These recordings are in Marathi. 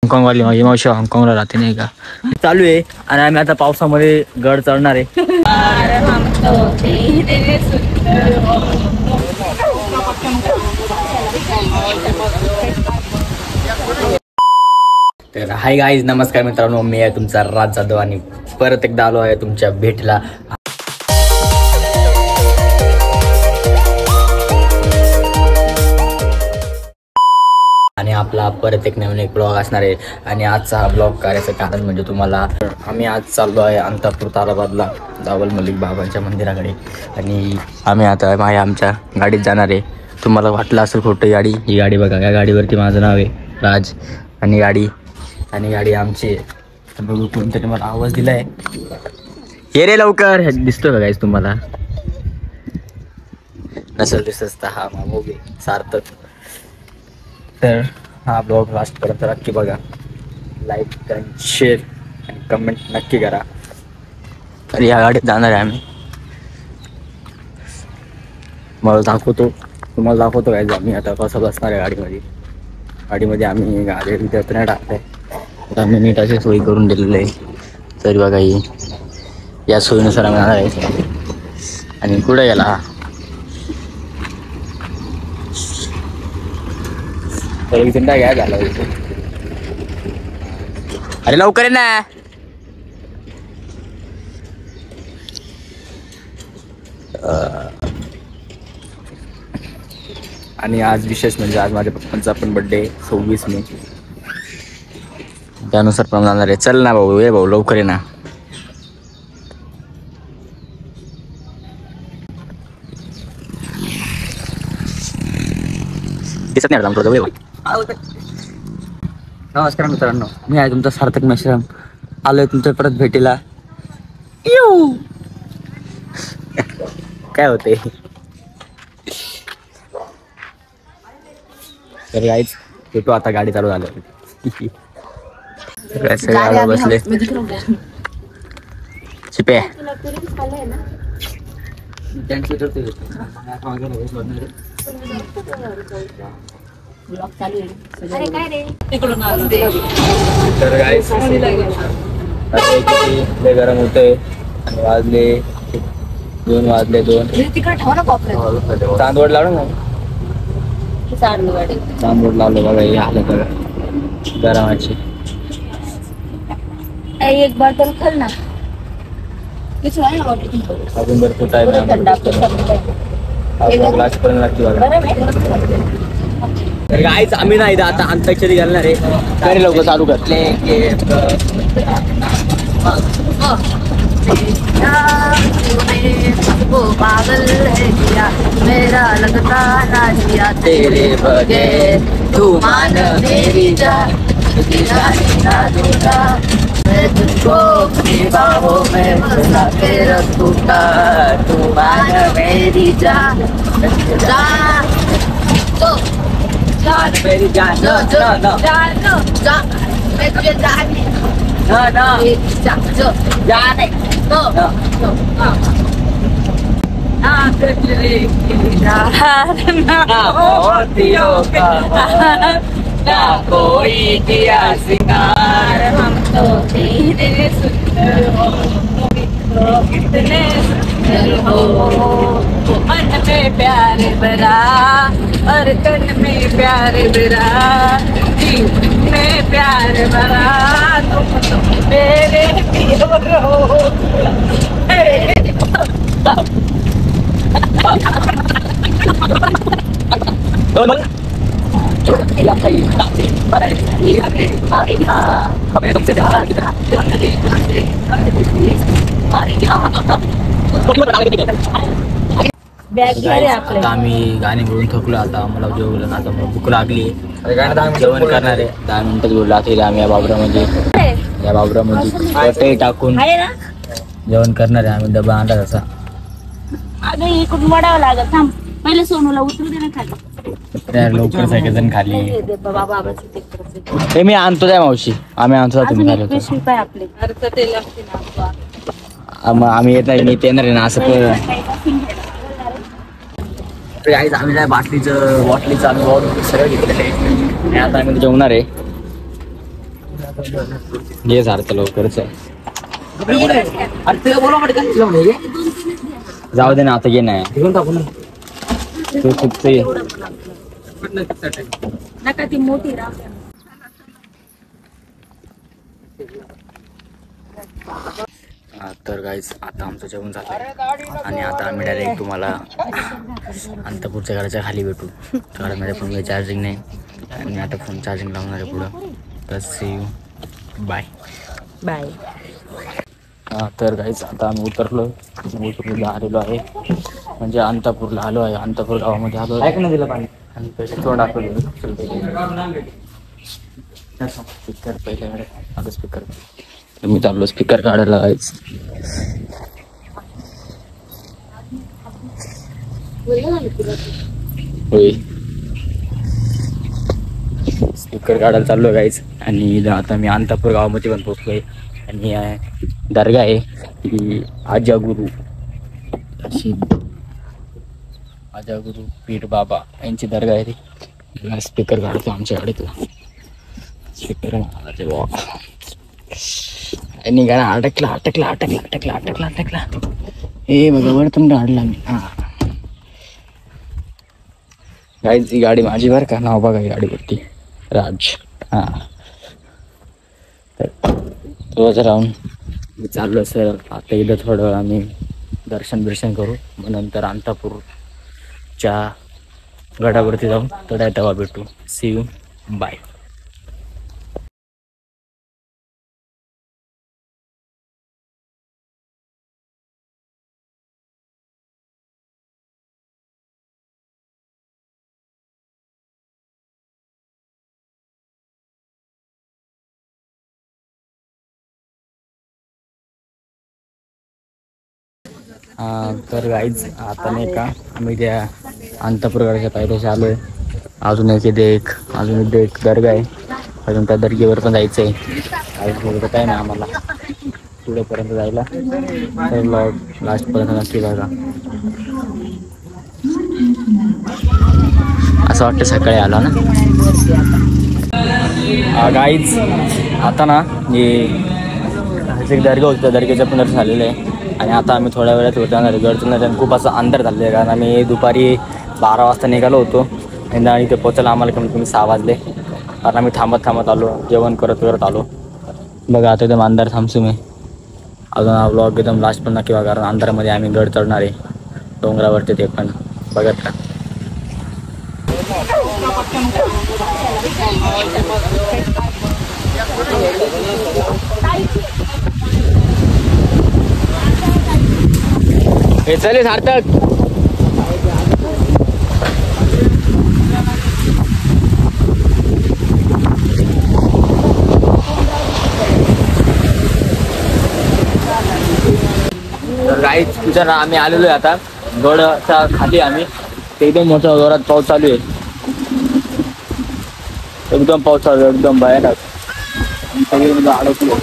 हाँगकाँगवाली माझी मावशी हाँगकाँगला राहते नाही का. चालू आहे आणि आम्ही आता पावसामध्ये गड चढणार आहे. तर हाय गाईज, नमस्कार मित्रांनो, मी आहे तुमचा राज जाधव आणि परत एकदा आलो आहे तुमच्या भेटीला. आणि आपला परत एक नवीन एक ब्लॉग असणार आहे. आणि आजचा हा ब्लॉग करायचं कारण म्हणजे तुम्हाला, आम्ही आज चाललो आहे अंतापूर ताराबादला दावल मलिक बाबांच्या मंदिराकडे. आणि आम्ही आता आमच्या गाडीत जाणार आहे. तुम्हाला वाटलं असेल खोटं, ही गाडी बघा, या गाडीवरती माझं नाव आहे राज. आणि गाडी आमची बघू, कोणतरी मला आवाज दिलाय, ये रे लवकर. दिसतोय का गाईस तुम्हाला? नसेल दिसत हा मूवी सार्थक. तर हा ब्लॉग लास्टपर्यंत नक्की बघा, लाईक आणि शेअर आणि कमेंट नक्की करा. तर या गाडीत जाणार आहे आम्ही. तुम्हाला दाखवतो काय आम्ही आता कसं बसणार आहे गाडीमध्ये आम्ही गाडी इथं नाही टाकतंय. तर आम्ही नीट अशी सोयी करून दिलेली आहे. तरी बघा, या सोयीनुसार आम्ही जाणार आहे. आणि कुठे गेला एक चिंता घ्या झाला. अरे लवकर आहे ना. आणि आज विशेष म्हणजे आज माझ्या पप्पांचा पण बर्थडे 26 मे. त्यानुसार पण जाणार आहे. चल ना भाऊ, ये भाऊ लवकर आहे ना. दिसत नाही आमचं जवळ. नमस्कार मित्रांनो, मी आहे तुमचा सार्थक मेश्राम. आलोय तुमच्या परत भेटीला. काय होते तर गाईच भेटू आता, गाडी चालू झालं. बसले चिपे. तर गाईस गरम होतंय आणि वाजले 2. चांदवड लावलं ना, चांदवड लावलं बघा. हे आलं बघा गरमाची. एक बॉटल खाल ना, अजून भरपूर टाइम ग्लास पर्यंत लागते बघा. तर गाईच आम्ही नाही आता अंताक्षरी घालणार आहे. तरी लोक चालू करले मेरा लगता ना जिया तेरे बगैर, तू मान मेरी जान, मैं तुझको अपनी बाहों में बसा के रखूंगा, तू मान मेरी जान, जान मेरी जान, जान मैं तुझे जाने, जाने ना कोई किया सिंगार, हम तो तेरे सुंदर हो, कितने सुंदर हो, मन में प्यार भरा और तन में प्यार भरा, जीवन में प्यार भरा, तुम तो मेरे प्यार हो. आता आम्ही गाणे बोलून थकलो. आता आम्हाला जेवलं, आता भूक लागली, जेवण करणार आहे. 10 मिनिटात बोललो. आता आम्ही या बाबरामध्ये कटे टाकून जेवण करणार आहे. आम्ही डबा आणला तसा. अगं इकडून वडावं लागत. थांब, पहिले सोनूला उतरू दे ना खाली. लवकर सगळेजण खाली. हे मी आणतो त्या मावशी, आम्ही आणतो. तुम्ही आम्ही येत नाही, मी येणार आहे ना असं. आम्ही काय बाटलीचं आम्ही सगळं घेतलेलं आहे. आता आम्ही जेवणार आहे. ये सारखं लवकरच जाऊ दे ना आता ये नाही तू चुकते नका ती मोठी राह. तर गाईज आता आमचं जेवण झालं आणि आता आम्ही डायरेक्ट तुम्हाला अंतपूरच्या घराच्या खाली भेटू. कारण माझ्या फोनमध्ये चार्जिंग नाही आणि आता फोन चार्जिंग लावणार आहे पुढं. तर सी यू बाय बाय. तर गाईज आता आम्ही उतरलो आलेलो आहे म्हणजे अंतापूरला आलो आहे. अंतापूर गावामध्ये आलो आहे. नाही दिलं पाणी आणि पैसे थोडं दाखवलं स्पीकर पहिल्याकडे आता स्पीकर मी चाललो स्पीकर काढायला गाईज. होय स्पीकर काढायला चाललो गाईज. आणि आता मी अंतापूर गावामध्ये पण पोहोचलोय आणि दर्गा आहे ती आजागुरु अशी आजागुरु पीर बाबा यांची दर्गा आहे ती. स्पीकर काढतो आमच्याकडे तुला स्पीकर निघाला अटकला हे बघा वरतून काढला मी. हा गाईज ही गाडी माझी बरं का. नाव बघा गाडीवरती राज. हा तर रोज राहून मी चाललो सर आता इथं थोडं आम्ही दर्शन करू मग नंतर अंतापूरच्या गडावरती जाऊ. तर तेव्हा भेटू. See you bye. तर गाईज आता नाही का आम्ही त्या अंतपूरगडाच्या पायथ्याशी आलो आहे. अजून एक दर्गा आहे. अजून त्या दर्गेवर पण जायचं आहे. काय नाही आम्हाला पुढेपर्यंत जायला. तर लास्टपर्यंत नक्की बघा. असं वाटतं सकाळी आला ना गाईज. आता ना हे दर्गा होतं त्या दर्ग्याचं पण दर्शन झालेलं आहे आणि आता आम्ही थोड्या वेळात जाणार आहे. गडचिरोली खूप असं अंतर झालेलं आहे कारण आम्ही दुपारी 12 वाजता निघालो होतो आणि इथे पोचायला आम्हाला कमीत कमी 6 वाजले. कारण आम्ही थांबत आलो जेवण करत आलो. बघा आता एकदम अंधार थांबसू मी. अजून हा ब्लॉग एकदम लास्ट पण नक्की बघा कारण अंधारामध्ये आम्ही गड चढणार आहे डोंगरावरती. ते पण बघत का. हे चले सार्थक. राईट तुझ्या ना आम्ही आलेलो आहे आता गडच्या खाली. आम्ही ते एकदम मोठ्या जोरात पाऊस चालू आहे. एकदम पाऊस चालू आहे एकदम भयानक. सगळे अडकलो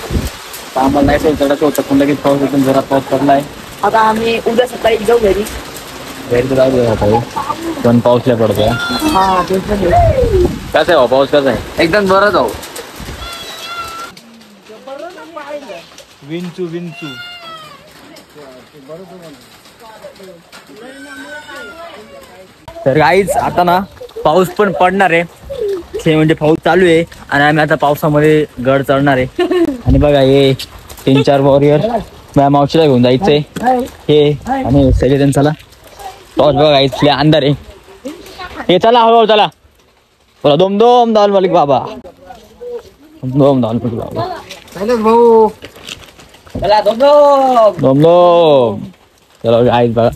आम्हाला नाही चढायचं होतं पण लगेच पाऊस एकदम जोरात पाऊस पडला आहे. आता आम्ही उद्या सकाळी जाऊ घरी तर जाऊ पण पाऊस लय पडतोय. कसं आहे पाऊस कसा आहे. एकदम जोरात जाऊ. विंचू तर गाईज आता ना पाऊस पण पडणार आहे. म्हणजे पाऊस चालू आहे आणि आम्ही आता पावसामध्ये गड चढणार आहे. आणि बघा हे 3-4 वॉरियर माझ्या मावशीला घेऊन जायचंय हे आणि सगळेजण चला. पाऊस बघा इथले अंधार आहे. हे चला हळूहळू चला. बोला दोम दोम दाल मलिक बाबा. दोम दाल मलिक बाबा भाऊ चला दोम दोम. चला गाईज बघा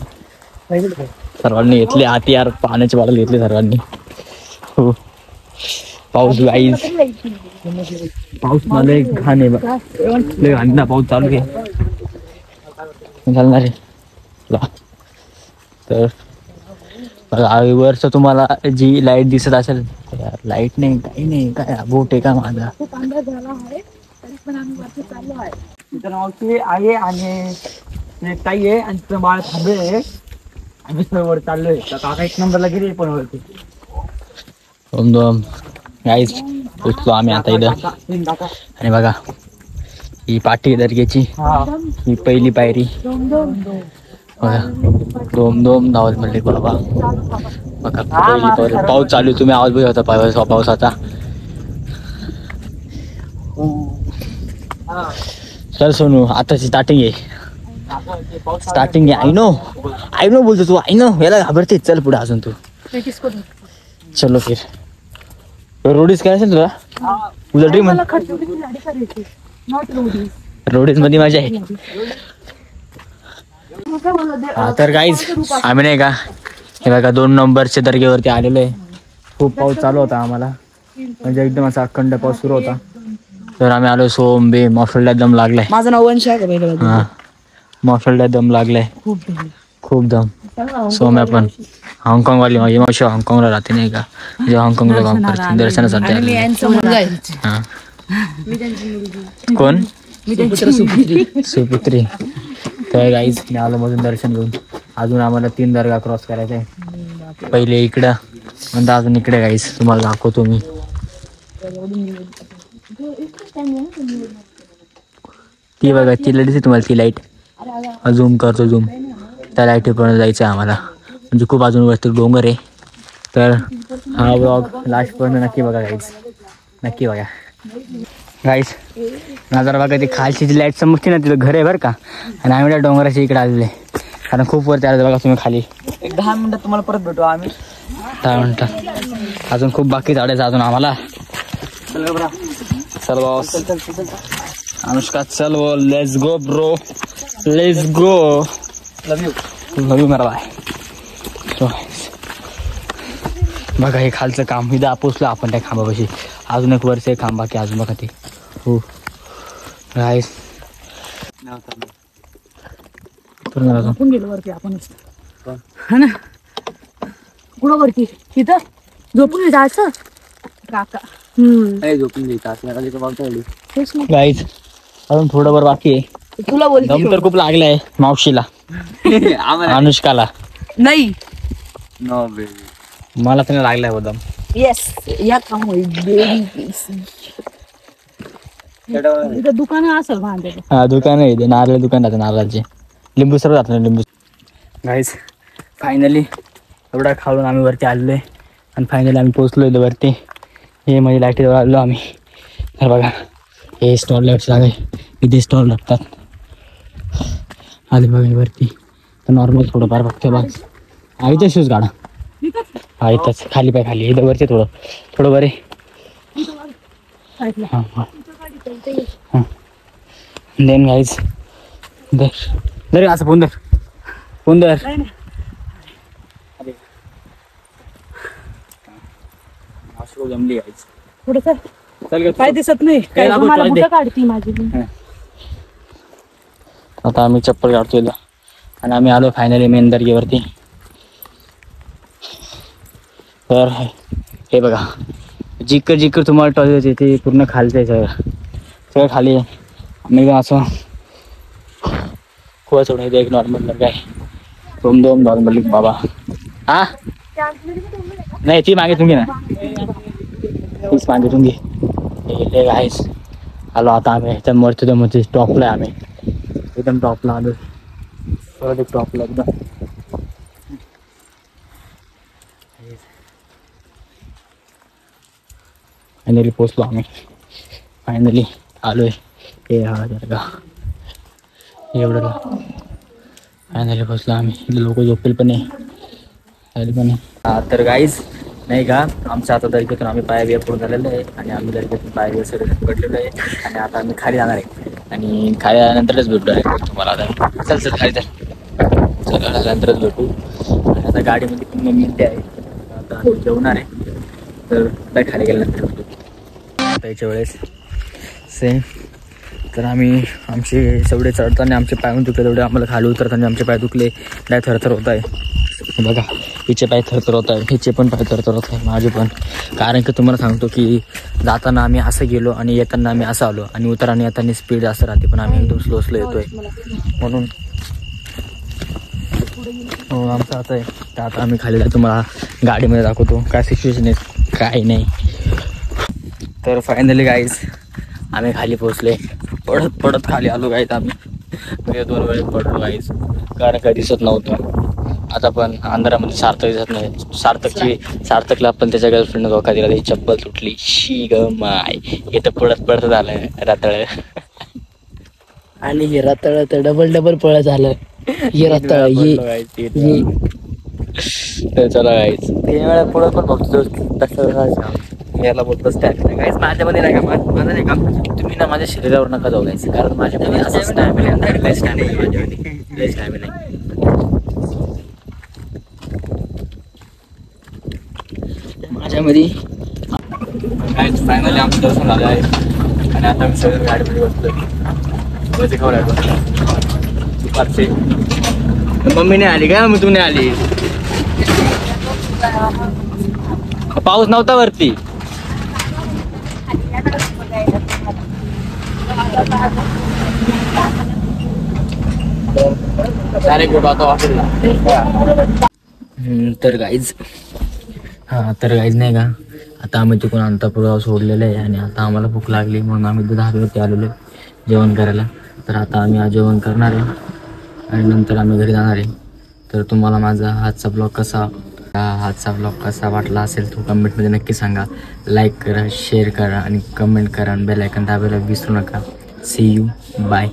सर्वांनी घेतले हाती यार पाण्याची बॉटल घेतली सर्वांनी. हो पाऊस गाईज पाऊस मला एक घाण आहे बघा. घाण ना पाऊस चालू आहे चालणार आहे. तर वर्ष तुम्हाला जी लाईट दिसत असेल लाईट नाही काही नाही काय बोट आहे का माझा. मावशी आहे आणि ताई आहे आणि तिथं बाळ थांबे आहे. आम्ही वर चाललोय. काका 1 नंबरला गेले पण वरती. गाईज पोचलो आम्ही आता इथं. आणि बघा ही पाठी दर्ग्याची ही पहिली पायरी बघा. दोम दोम धावत म्हणले बाबा. बघा पहिली पायरी. पाऊस चालू तुम्ही आवाज बघा होता पावसाचा. चल सोनू आताची स्टार्टिंग आहे. स्टार्टिंग आहे. आय नो बोलतो तू. आय नो याला घाबरते. चल पुढे अजून तू. चलो फिर रोडीज करायचं तुला. तुझा ड्रीम रोडीज मध्ये मजा आहे. तर गाईज आम्ही नाही का हे बघा 2 नंबरच्या दर्ग्यावरती आलेलो आहे. खूप पाऊस चालू होता आम्हाला म्हणजे एकदम असा अखंड पाऊस सुरू होता. तर आम्ही आलो. सोम बे मॉफलला दम लागलाय. माझं नाव वंश आहे. हा मॉफलला दम लागलाय खूप दम. सोम्या पण हाँगकाँग वाली माझी मावशी हाँगकाँगला राहते नाही का. म्हणजे हाँगकाँगला काम करते दर्शनासाठी. हा कोण सुपुत्री. तर गाईज मी आलो मधून दर्शन घेऊन. अजून आम्हाला 3 दर्गा क्रॉस करायचा आहे. पहिले इकडं नंतर अजून इकडे गाईज तुम्हाला दाखवतो मी. ती बघा ती लाईट आहे तुम्हाला. ती लाईट झूम करतो झूम. त्या लाईटीपर्यंत जायचं आहे आम्हाला. म्हणजे खूप अजून वरती डोंगर आहे. तर हा ब्लॉग लास्टपर्यंत नक्की बघा गाईज. नक्की बघा गाईज. नजर बघा ती खालची जी लाईट समजते ना तिथं घर आहे बरं का. आणि आम्ही त्या डोंगराच्या इकडे आलेले कारण खूप वरती आलं बघा तुम्ही खाली. 10 मिनिटात तुम्हाला परत भेटू आम्ही. 10 मिनिटात अजून खूप बाकी चढायचं अजून आम्हाला. चल बॉस अनुष्का चल वो. Let's go bro. Let's go. Love you मेरा बाय. बघा हे खालचं काम इथं पोचलो आपण त्या खांबापाशी. अजून एक वरचं खांब बाकी अजून बघा ते. हो गाईस वरती आपण कुठं वरती तिथं झोपून जायचं काका. झोपून घ्यायचं गाईस. अजून थोडं वर बाकी आहे. तुला बोलतो दम तर खूप लागलाय मावशीला अनुष्काला. नाही मला तर लागलाय दम. येस या काम इथं दुकान असेल भांडे. हा दुकान आहे. नारळ दुकान राहतं नारळाचे. लिंबू सर्व राहतं ना लिंबू. गाईस फायनली एवढा खाऊन आम्ही वरती आलेलो आहे. आणि फायनली आम्ही पोचलो इथं वरती. हे म्हणजे लाईटीजवळ आलो आम्ही. तर बघा हे स्टॉल लाईट जागा आहे. इथे स्टॉल लागतात. आले बघा वरती. तर नॉर्मल थोडंफार फक्त बघ इथं शूज काढा. हा इथंच खाली पाय खाली. इथं वरती थोडं थोडं बरे. हां हां हां देन गाईज दर असं फोन दर जमली गाईज. पुढे चल काय दिसत नाही. काढती माझी. आता आम्ही चप्पल काढतोय आणि आम्ही आलो फायनली मेन दर्ग्यावरती. तर हे बघा जिकर तुम्हाला टॉयलेट येते पूर्ण खालचं आहे सगळं खाली आहे. आम्ही असं खूप सोडून इथे एक नॉर्मल दर्गा आहे. दोम नॉर्मल बाबा. हा नाही ती मागे तुम्ही ना तीच मागे तुम्ही हे आहेस. आलो आता आम्ही एकदम वरती मध्ये टॉपला आहे. आम्ही एकदम टॉपला आलो. टॉपला एकदम फायनली पोचलो आम्ही. फायनली आलोय. हे हा दर्गा एवढं फायनली पोचलो आम्ही. लोक झोपेल पण आहे. तर गाईज नाही का आमच्या आता दर्ग्यातून आम्ही पाया पूर्ण झालेलं आहे. आणि आम्ही दर्ग्यातून पाया सगळं पडलेलं आहे. आणि आता आम्ही खाली जाणार आहे. आणि खाली आल्यानंतरच भेटू आहे तुम्हाला. आता चल खाली चल आल्यानंतरच भेटू. आणि आता गाडीमध्ये पूर्ण मिळते आहे. आता आम्ही जेवणार आहे. तर खाली गेल्यानंतर भेटू त्याच्या वेळेस सेम. तर आम्ही आमचे जेवढे चढताना आमचे पाय दुखले तेवढे आम्हाला खाली उतरताना आमचे पाय दुखले. पाय थरथर होत आहे बघा. हिचे पाय थरथर होत आहे. हिचे पण पाय थरथर होत आहे. माझे पण. कारण की तुम्हाला सांगतो की जाताना आम्ही असं गेलो आणि येताना आम्ही असं आलो. आणि उतराने येताना स्पीड जास्त राहते पण आम्ही एकदम स्लो येतोय म्हणून हो आमचं आता आहे. तर आता आम्ही खाली तुम्हाला गाडीमध्ये दाखवतो काय सिच्युएशन आहे काय नाही. तर फायनली गाईज आम्ही खाली पोहोचले. पडत पडत खाली आलो गाईज आम्ही. म्हणजे 2 वेळेस पडलो गाईज, कारण काही दिसत नव्हतं. आता पण अंधारामध्ये सार्थक दिसत नाही. सार्थकला पण त्याच्या गर्लफ्रेंड धोका दिला, त्याची चप्पल तुटली. शी ग माय, इथं पडत पडत झालं रातळ. आणि हे रताळ तर डबल पळ झालं. हे रताळ तर चला गाईज 3 वेळा पुढं पण बघतो तसं याला बोलतो स्टॅमिना. गाईज माझ्यामध्ये नाही का, माझं नाही का, तुम्ही ना माझ्या शरीरावर नका जाऊ गाईज, कारण माझ्यामध्ये असं स्टॅमिना माझ्यामध्ये. गाईज फायनली आमचं दर्शन झालं आहे आणि आता आम्ही सगळं गाडीमध्ये बसलो. वरती खाऊ लागलो दुपारचे. मम्मी नाही आली का, मग तू नाही आली? पाऊस नव्हता वरती. तर गाईज नाही का, आता आम्ही तिकडून अंतापुरावर सोडलेलं आहे आणि आता आम्हाला भूक लागली म्हणून आम्ही धाब्यावरती आलेलो आहे जेवण करायला. तर आता आम्ही आज जेवण करणार आहे आणि नंतर आम्ही घरी जाणार आहे. तर तुम्हाला माझा आजचा ब्लॉग कसा वाटला असेल तो कमेंटमध्ये नक्की सांगा. लाईक करा, शेअर करा आणि कमेंट करा आणि बेल आयकॉन दाबायला विसरू नका. See you, bye.